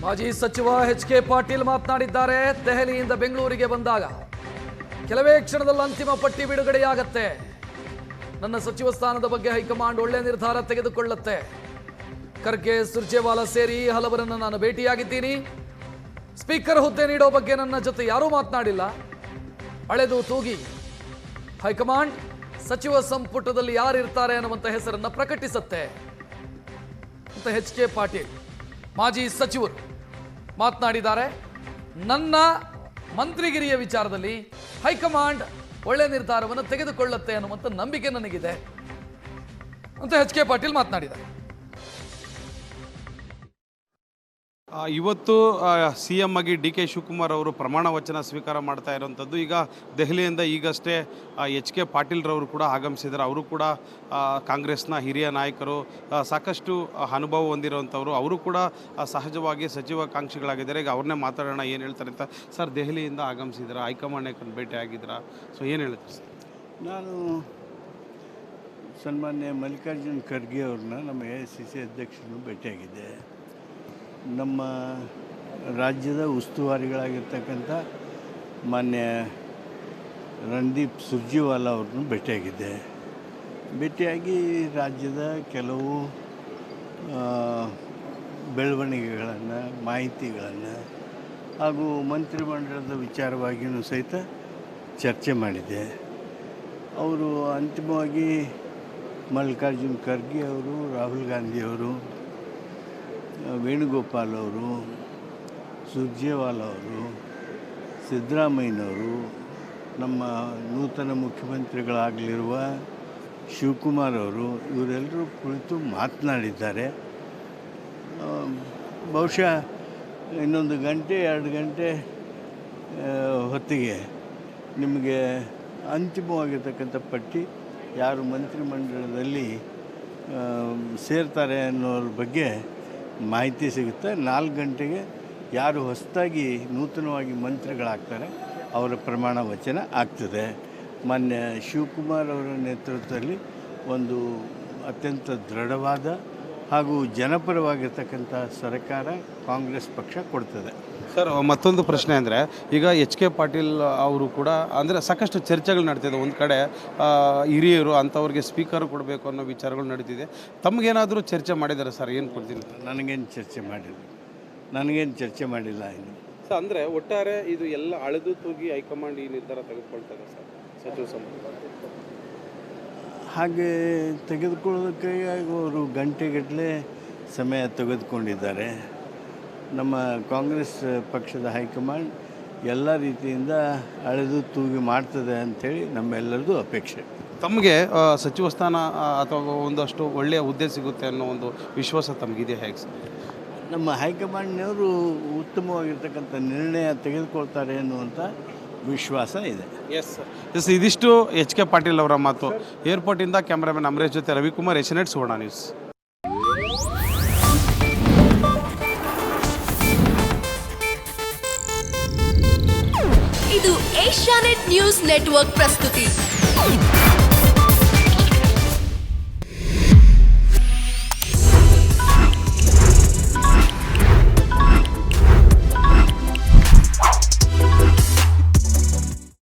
ಮಾಜಿ ಸಚಿವ ಎಚ್.ಕೆ. ಪಾಟೀಲ್ ಮಾತನಾಡಿದ್ದಾರೆ. ದೆಹಲಿಯಿಂದ ಬೆಂಗಳೂರಿಗೆ ಬಂದಾಗ ಕೆಲವೇ ಕ್ಷಣದಲ್ಲಿ ಅಂತಿಮ ಪಟ್ಟಿ ಬಿಡುಗಡೆಯಾಗತ್ತೆ. ನನ್ನ ಸಚಿವ ಸ್ಥಾನದ ಬಗ್ಗೆ ಹೈಕಮಾಂಡ್ ಒಳ್ಳೆ ನಿರ್ಧಾರ ತೆಗೆದುಕೊಳ್ಳುತ್ತೆ. ಖರ್ಗೆ, ಸುರ್ಜೇವಾಲಾ ಸೇರಿ ಹಲವರನ್ನು ನಾನು ಭೇಟಿಯಾಗಿದ್ದೀನಿ. ಸ್ಪೀಕರ್ ಹುದ್ದೆ ನೀಡೋ ಬಗ್ಗೆ ನನ್ನ ಜೊತೆ ಯಾರೂ ಮಾತನಾಡಿಲ್ಲ. ಅಳೆದು ತೂಗಿ ಹೈಕಮಾಂಡ್ ಸಚಿವ ಸಂಪುಟದಲ್ಲಿ ಯಾರಿರ್ತಾರೆ ಅನ್ನುವಂಥ ಹೆಸರನ್ನ ಪ್ರಕಟಿಸುತ್ತೆ ಅಂತ ಎಚ್.ಕೆ. ಪಾಟೀಲ್ ಮಾಜಿ ಸಚಿವರು ಮಾತನಾಡಿದ್ದಾರೆ. ನನ್ನ ಮಂತ್ರಿಗಿರಿಯ ವಿಚಾರದಲ್ಲಿ ಹೈಕಮಾಂಡ್ ಒಳ್ಳೆ ನಿರ್ಧಾರವನ್ನು ತೆಗೆದುಕೊಳ್ಳುತ್ತೆ ಅನ್ನುವಂಥ ನಂಬಿಕೆ ನನಗಿದೆ ಅಂತ ಎಚ್.ಕೆ. ಪಾಟೀಲ್ ಮಾತನಾಡಿದ್ದಾರೆ. ಇವತ್ತು CM ಆಗಿ ಡಿ.ಕೆ. ಶಿವಕುಮಾರ್ ಅವರು ಪ್ರಮಾಣ ವಚನ ಸ್ವೀಕಾರ ಮಾಡ್ತಾ ಇರೋವಂಥದ್ದು. ಈಗ ದೆಹಲಿಯಿಂದ ಈಗಷ್ಟೇ ಎಚ್.ಕೆ. ಪಾಟೀಲ್ರವರು ಕೂಡ ಆಗಮಿಸಿದ್ದಾರೆ. ಅವರು ಕೂಡ ಕಾಂಗ್ರೆಸ್ನ ಹಿರಿಯ ನಾಯಕರು, ಸಾಕಷ್ಟು ಅನುಭವ ಹೊಂದಿರುವಂಥವ್ರು. ಅವರು ಕೂಡ ಸಹಜವಾಗಿ ಸಚಿವಾಕಾಂಕ್ಷಿಗಳಾಗಿದ್ದಾರೆ. ಈಗ ಅವ್ರನ್ನೇ ಮಾತಾಡೋಣ, ಏನು ಹೇಳ್ತಾರೆ ಅಂತ. ಸರ್, ದೆಹಲಿಯಿಂದ ಆಗಮಿಸಿದ್ದೀರಾ, ಹೈಕಮಾಂಡ್ ನಾಯಕರನ್ನು ಭೇಟಿ ಆಗಿದ್ದೀರಾ, ಸೊ ಏನು ಹೇಳ್ತೀರಿ ಸರ್? ನಾನು ಸನ್ಮಾನ್ಯ ಮಲ್ಲಿಕಾರ್ಜುನ್ ಖರ್ಗೆ ಅವ್ರನ್ನ ನಮ್ಮ AICC ಅಧ್ಯಕ್ಷರನ್ನು ಭೇಟಿಯಾಗಿದ್ದೆ. ನಮ್ಮ ರಾಜ್ಯದ ಉಸ್ತುವಾರಿಗಳಾಗಿರ್ತಕ್ಕಂಥ ಮಾನ್ಯ ರಣದೀಪ್ ಸುರ್ಜೇವಾಲಾ ಅವ್ರನ್ನೂ ಭೇಟಿಯಾಗಿ ರಾಜ್ಯದ ಕೆಲವು ಬೆಳವಣಿಗೆಗಳನ್ನು, ಮಾಹಿತಿಗಳನ್ನು ಹಾಗೂ ಮಂತ್ರಿಮಂಡಲದ ವಿಚಾರವಾಗಿಯೂ ಸಹಿತ ಚರ್ಚೆ ಮಾಡಿದೆ. ಅವರು ಅಂತಿಮವಾಗಿ ಮಲ್ಲಿಕಾರ್ಜುನ್ ಖರ್ಗೆ ಅವರು, ರಾಹುಲ್ ಗಾಂಧಿಯವರು, ವೇಣುಗೋಪಾಲ್ ಅವರು, ಸುರ್ಜೇವಾಲಾ ಅವರು, ಸಿದ್ದರಾಮಯ್ಯನವರು, ನಮ್ಮ ನೂತನ ಮುಖ್ಯಮಂತ್ರಿಗಳಾಗಲಿರುವ ಶಿವಕುಮಾರ್ ಅವರು, ಇವರೆಲ್ಲರೂ ಕುಳಿತು ಮಾತನಾಡಿದ್ದಾರೆ. ಬಹುಶಃ ಇನ್ನೊಂದು ಗಂಟೆ 2 ಗಂಟೆ ಹೊತ್ತಿಗೆ ನಿಮಗೆ ಅಂತಿಮವಾಗಿರ್ತಕ್ಕಂಥ ಪಟ್ಟಿ ಯಾರು ಮಂತ್ರಿಮಂಡಲದಲ್ಲಿ ಸೇರ್ತಾರೆ ಅನ್ನೋರ ಬಗ್ಗೆ ಮಾಹಿತಿ ಸಿಗುತ್ತೆ. 4 ಗಂಟೆಗೆ ಯಾರು ಹೊಸದಾಗಿ ನೂತನವಾಗಿ ಮಂತ್ರಿಗಳಾಗ್ತಾರೆ ಅವರ ಪ್ರಮಾಣ ವಚನ ಆಗ್ತದೆ. ಮಾನ್ಯ ಶಿವಕುಮಾರ್ ಅವರ ನೇತೃತ್ವದಲ್ಲಿ ಒಂದು ಅತ್ಯಂತ ದೃಢವಾದ ಹಾಗೂ ಜನಪರವಾಗಿರ್ತಕ್ಕಂಥ ಸರ್ಕಾರ ಕಾಂಗ್ರೆಸ್ ಪಕ್ಷ ಕೊಡ್ತದೆ. ಸರ್, ಮತ್ತೊಂದು ಪ್ರಶ್ನೆ ಅಂದರೆ, ಈಗ ಎಚ್.ಕೆ. ಪಾಟೀಲ್ ಅವರು ಕೂಡ ಅಂದರೆ ಸಾಕಷ್ಟು ಚರ್ಚೆಗಳು ನಡೀತಿದೆ. ಒಂದು ಕಡೆ ಹಿರಿಯರು ಅಂಥವ್ರಿಗೆ ಸ್ಪೀಕರ್ ಕೊಡಬೇಕು ಅನ್ನೋ ವಿಚಾರಗಳು ನಡೀತಿದೆ. ತಮಗೇನಾದರೂ ಚರ್ಚೆ ಮಾಡಿದ್ದಾರೆ ಸರ್? ಏನು ಕೊಡ್ತೀನಿ? ನನಗೇನು ಚರ್ಚೆ ಮಾಡಿಲ್ಲ ಇನ್ನು. ಸರ್, ಅಂದರೆ ಒಟ್ಟಾರೆ ಇದು ಎಲ್ಲ ಅಳೆದು ತೂಗಿ ಹೈಕಮಾಂಡ್ ಈ ನಿರ್ಧಾರ ತೆಗೆದುಕೊಳ್ತಾರೆ ಸರ್ ಸಚಿವ ಸಂಪುಟ. ಹಾಗೆ ತೆಗೆದುಕೊಳ್ಳೋದಕ್ಕೆ ಅವರು ಗಂಟೆಗಟ್ಟಲೆ ಸಮಯ ತೆಗೆದುಕೊಂಡಿದ್ದಾರೆ. ನಮ್ಮ ಕಾಂಗ್ರೆಸ್ ಪಕ್ಷದ ಹೈಕಮಾಂಡ್ ಎಲ್ಲ ರೀತಿಯಿಂದ ಅಳೆದು ತೂಗಿ ಮಾಡ್ತದೆ ಅಂಥೇಳಿ ನಮ್ಮೆಲ್ಲರದು ಅಪೇಕ್ಷೆ. ತಮಗೆ ಸಚಿವ ಸ್ಥಾನ ಅಥವಾ ಒಂದಷ್ಟು ಒಳ್ಳೆಯ ಹುದ್ದೆ ಸಿಗುತ್ತೆ ಅನ್ನೋ ಒಂದು ವಿಶ್ವಾಸ ತಮಗಿದೆ ಹೇಗೆ ಸರ್? ನಮ್ಮ ಹೈಕಮಾಂಡ್ನವರು ಉತ್ತಮವಾಗಿರ್ತಕ್ಕಂಥ ನಿರ್ಣಯ ತೆಗೆದುಕೊಳ್ತಾರೆ ಅನ್ನುವಂಥ ವಿಶ್ವಾಸ ಇದೆ. ಎಸ್, ಇದಿಷ್ಟು ಎಚ್.ಕೆ. ಪಾಟೀಲ್ ಅವರ ಮಾತು. ಏರ್ಪೋರ್ಟಿಂದ ಕ್ಯಾಮ್ರಾಮನ್ ಅಮರೇಶ್ ಜೊತೆ ರವಿಕುಮಾರ್, ಏಷ್ಯಾನೆಟ್ ಸುವರ್ಣ ನ್ಯೂಸ್. ಇದು ಏಷ್ಯಾನೆಟ್ ನ್ಯೂಸ್ ನೆಟ್ವರ್ಕ್ ಪ್ರಸ್ತುತಿ.